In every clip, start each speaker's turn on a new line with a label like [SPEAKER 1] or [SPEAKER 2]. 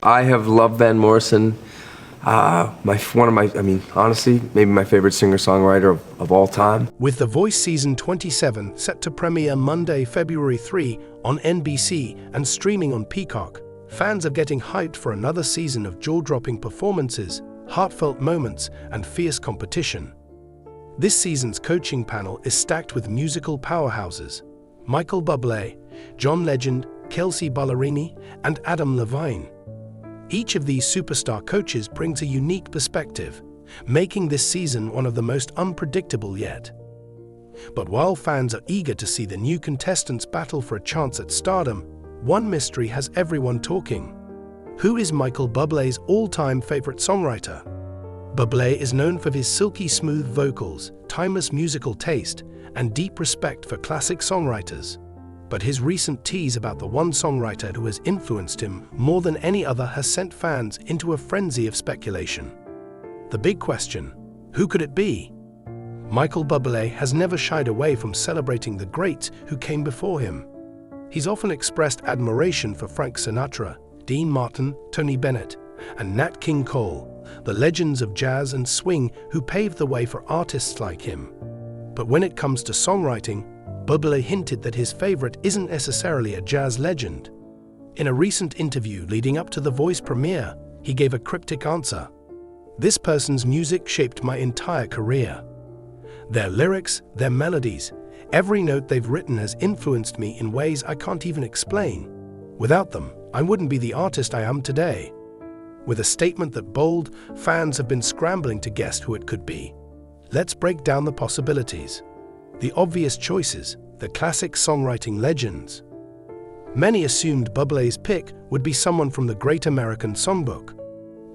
[SPEAKER 1] I have loved Van Morrison. Honestly, maybe my favorite singer-songwriter of all time.
[SPEAKER 2] With The Voice Season 27 set to premiere Monday, February 3 on NBC and streaming on Peacock, fans are getting hyped for another season of jaw-dropping performances, heartfelt moments, and fierce competition. This season's coaching panel is stacked with musical powerhouses: Michael Bublé, John Legend, Kelsea Ballerini, and Adam Levine. Each of these superstar coaches brings a unique perspective, making this season one of the most unpredictable yet. But while fans are eager to see the new contestants battle for a chance at stardom, one mystery has everyone talking. Who is Michael Bublé's all-time favorite songwriter? Bublé is known for his silky smooth vocals, timeless musical taste, and deep respect for classic songwriters. But his recent tease about the one songwriter who has influenced him more than any other has sent fans into a frenzy of speculation. The big question: who could it be? Michael Bublé has never shied away from celebrating the greats who came before him. He's often expressed admiration for Frank Sinatra, Dean Martin, Tony Bennett, and Nat King Cole, the legends of jazz and swing who paved the way for artists like him. But when it comes to songwriting, Bublé hinted that his favorite isn't necessarily a jazz legend. In a recent interview leading up to The Voice premiere, he gave a cryptic answer. "This person's music shaped my entire career. Their lyrics, their melodies, every note they've written has influenced me in ways I can't even explain. Without them, I wouldn't be the artist I am today." With a statement that bold, fans have been scrambling to guess who it could be. Let's break down the possibilities. The obvious choices, the classic songwriting legends. Many assumed Bublé's pick would be someone from the Great American Songbook.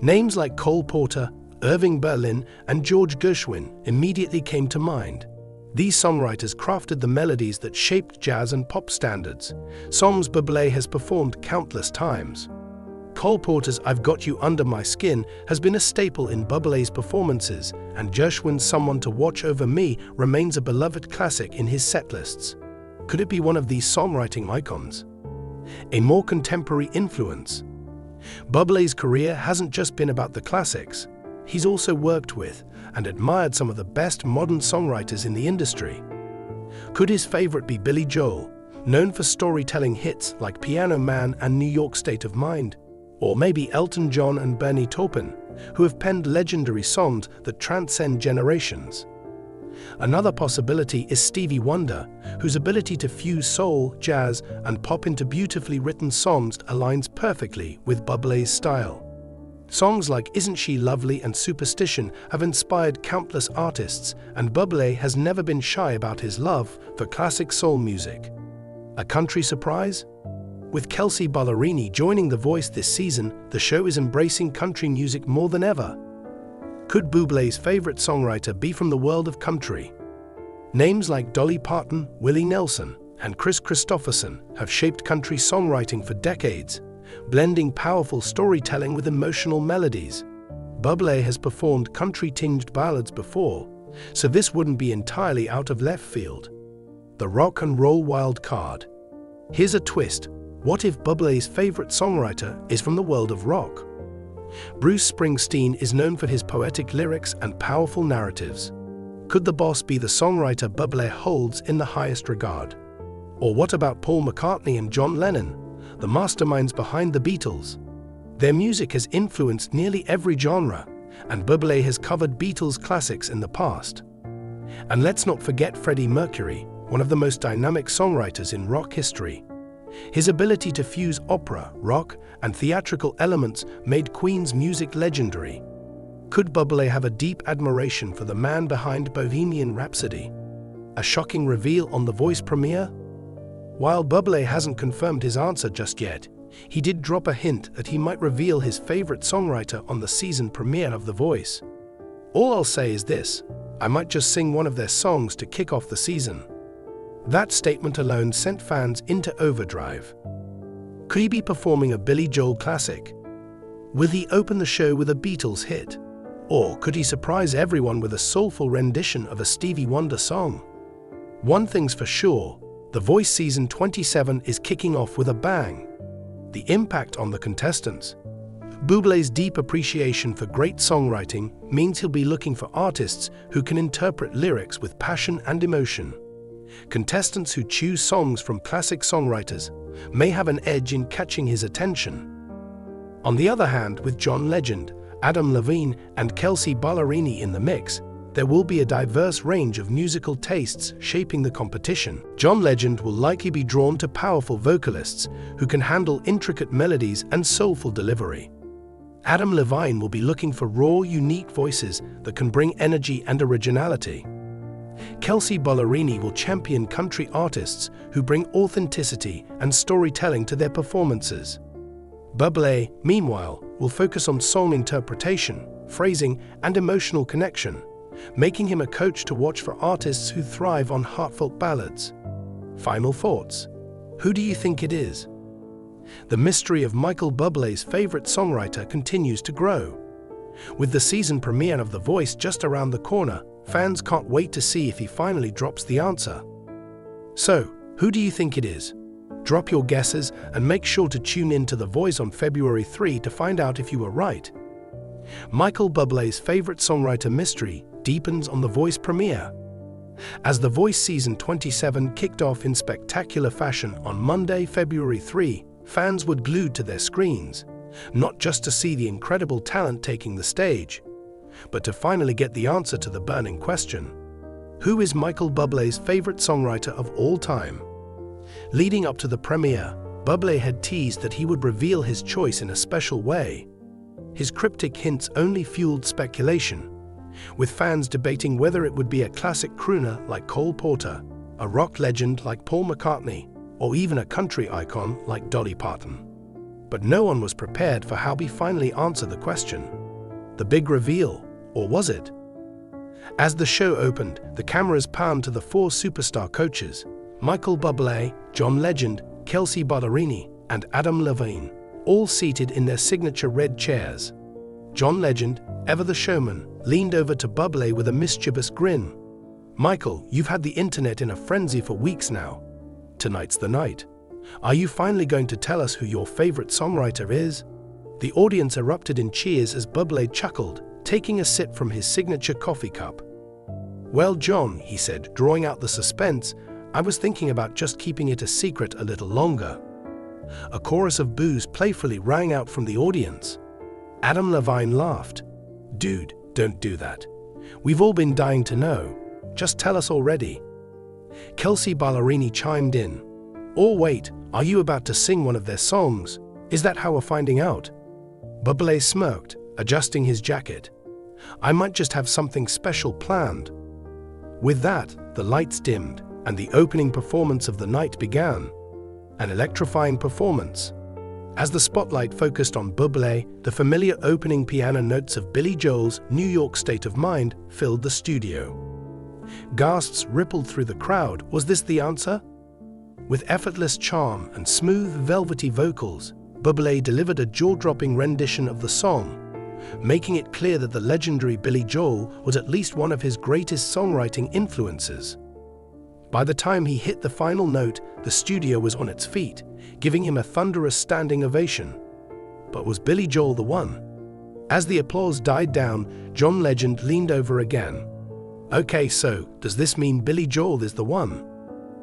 [SPEAKER 2] Names like Cole Porter, Irving Berlin, and George Gershwin immediately came to mind. These songwriters crafted the melodies that shaped jazz and pop standards, songs Bublé has performed countless times. Cole Porter's "I've Got You Under My Skin" has been a staple in Bublé's performances, and Gershwin's "Someone to Watch Over Me" remains a beloved classic in his setlists. Could it be one of these songwriting icons? A more contemporary influence. Bublé's career hasn't just been about the classics. He's also worked with and admired some of the best modern songwriters in the industry. Could his favorite be Billy Joel, known for storytelling hits like Piano Man and New York State of Mind? Or maybe Elton John and Bernie Taupin, who have penned legendary songs that transcend generations. Another possibility is Stevie Wonder, whose ability to fuse soul, jazz, and pop into beautifully written songs aligns perfectly with Bublé's style. Songs like "Isn't She Lovely" and "Superstition" have inspired countless artists, and Bublé has never been shy about his love for classic soul music. A country surprise? With Kelsea Ballerini joining The Voice this season, the show is embracing country music more than ever. Could Bublé's favorite songwriter be from the world of country? Names like Dolly Parton, Willie Nelson, and Chris Christopherson have shaped country songwriting for decades, blending powerful storytelling with emotional melodies. Bublé has performed country-tinged ballads before, so this wouldn't be entirely out of left field. The rock and roll wild card. Here's a twist. What if Bublé's favorite songwriter is from the world of rock? Bruce Springsteen is known for his poetic lyrics and powerful narratives. Could the boss be the songwriter Bublé holds in the highest regard? Or what about Paul McCartney and John Lennon, the masterminds behind the Beatles? Their music has influenced nearly every genre, and Bublé has covered Beatles classics in the past. And let's not forget Freddie Mercury, one of the most dynamic songwriters in rock history. His ability to fuse opera, rock, and theatrical elements made Queen's music legendary. Could Bublé have a deep admiration for the man behind Bohemian Rhapsody? A shocking reveal on The Voice premiere? While Bublé hasn't confirmed his answer just yet, he did drop a hint that he might reveal his favorite songwriter on the season premiere of The Voice. All I'll say is this: I might just sing one of their songs to kick off the season. That statement alone sent fans into overdrive. Could he be performing a Billy Joel classic? Will he open the show with a Beatles hit? Or could he surprise everyone with a soulful rendition of a Stevie Wonder song? One thing's for sure, The Voice Season 27 is kicking off with a bang. The impact on the contestants, Bublé's deep appreciation for great songwriting means he'll be looking for artists who can interpret lyrics with passion and emotion. Contestants who choose songs from classic songwriters may have an edge in catching his attention. On the other hand, with John Legend, Adam Levine, and Kelsea Ballerini in the mix, there will be a diverse range of musical tastes shaping the competition. John Legend will likely be drawn to powerful vocalists who can handle intricate melodies and soulful delivery. Adam Levine will be looking for raw, unique voices that can bring energy and originality. Kelsea Ballerini will champion country artists who bring authenticity and storytelling to their performances. Bublé, meanwhile, will focus on song interpretation, phrasing, and emotional connection, making him a coach to watch for artists who thrive on heartfelt ballads. Final thoughts. Who do you think it is? The mystery of Michael Bublé's favorite songwriter continues to grow. With the season premiere of The Voice just around the corner, fans can't wait to see if he finally drops the answer. So, who do you think it is? Drop your guesses and make sure to tune in to The Voice on February 3 to find out if you were right. Michael Bublé's favorite songwriter mystery deepens on The Voice premiere. As The Voice Season 27 kicked off in spectacular fashion on Monday, February 3, fans were glued to their screens, not just to see the incredible talent taking the stage, but to finally get the answer to the burning question: who is Michael Bublé's favorite songwriter of all time? Leading up to the premiere, Bublé had teased that he would reveal his choice in a special way. His cryptic hints only fueled speculation, with fans debating whether it would be a classic crooner like Cole Porter, a rock legend like Paul McCartney, or even a country icon like Dolly Parton. But no one was prepared for how he finally answered the question. The big reveal, or was it? As the show opened, the cameras panned to the four superstar coaches: Michael Bublé, John Legend, Kelsea Ballerini, and Adam Levine, all seated in their signature red chairs. John Legend, ever the showman, leaned over to Bublé with a mischievous grin. "Michael, you've had the internet in a frenzy for weeks now. Tonight's the night. Are you finally going to tell us who your favorite songwriter is?" The audience erupted in cheers as Bublé chuckled, taking a sip from his signature coffee cup. "Well, John," he said, drawing out the suspense, "I was thinking about just keeping it a secret a little longer." A chorus of boos playfully rang out from the audience. Adam Levine laughed. "Dude, don't do that. We've all been dying to know. Just tell us already." Kelsea Ballerini chimed in. "Oh wait, are you about to sing one of their songs? Is that how we're finding out?" Bublé smirked, adjusting his jacket. "I might just have something special planned." With that, the lights dimmed, and the opening performance of the night began. An electrifying performance. As the spotlight focused on Bublé, the familiar opening piano notes of Billy Joel's New York State of Mind filled the studio. Gasps rippled through the crowd. Was this the answer? With effortless charm and smooth, velvety vocals, Bublé delivered a jaw-dropping rendition of the song, making it clear that the legendary Billy Joel was at least one of his greatest songwriting influences. By the time he hit the final note, the studio was on its feet, giving him a thunderous standing ovation. But was Billy Joel the one? As the applause died down, John Legend leaned over again. "Okay, so does this mean Billy Joel is the one?"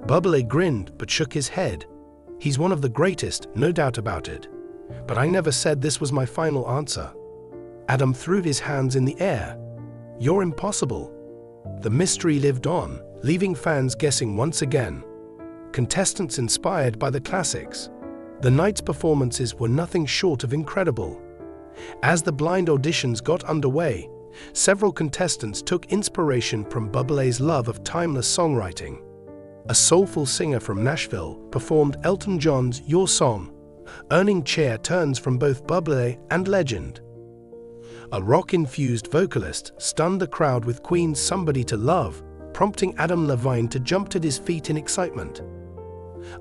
[SPEAKER 2] Bublé grinned but shook his head. "He's one of the greatest, no doubt about it. But I never said this was my final answer." Adam threw his hands in the air. "You're impossible." The mystery lived on, leaving fans guessing once again. Contestants inspired by the classics. The night's performances were nothing short of incredible. As the blind auditions got underway, several contestants took inspiration from Bublé's love of timeless songwriting. A soulful singer from Nashville performed Elton John's Your Song, earning chair turns from both Bublé and Legend. A rock-infused vocalist stunned the crowd with Queen's Somebody to Love, prompting Adam Levine to jump to his feet in excitement.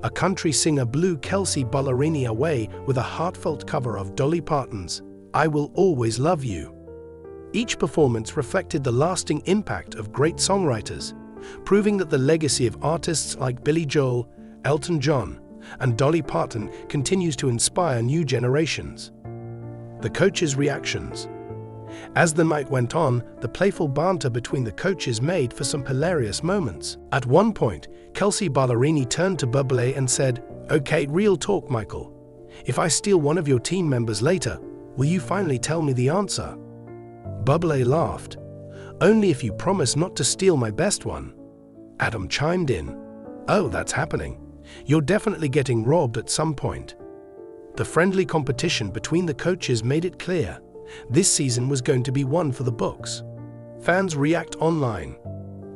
[SPEAKER 2] A country singer blew Kelsea Ballerini away with a heartfelt cover of Dolly Parton's I Will Always Love You. Each performance reflected the lasting impact of great songwriters, proving that the legacy of artists like Billy Joel, Elton John, and Dolly Parton continues to inspire new generations. The coaches' reactions. As the night went on, the playful banter between the coaches made for some hilarious moments. At one point, Kelsey Ballerini turned to Bublé and said, "Okay, real talk, Michael. If I steal one of your team members later, will you finally tell me the answer?" Bublé laughed. "Only if you promise not to steal my best one." Adam chimed in, "Oh, that's happening. You're definitely getting robbed at some point." The friendly competition between the coaches made it clear this season was going to be one for the books. Fans react online.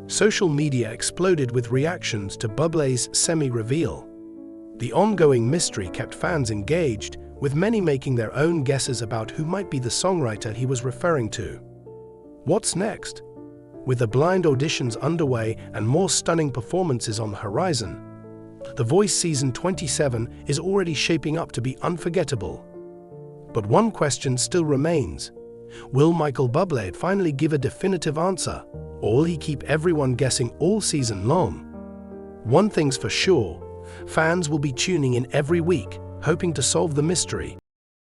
[SPEAKER 2] Social media exploded with reactions to Bublé's semi-reveal. The ongoing mystery kept fans engaged, with many making their own guesses about who might be the songwriter he was referring to. What's next? With the blind auditions underway and more stunning performances on the horizon, The Voice Season 27 is already shaping up to be unforgettable. But one question still remains. Will Michael Bublé finally give a definitive answer, or will he keep everyone guessing all season long? One thing's for sure, fans will be tuning in every week, hoping to solve the mystery.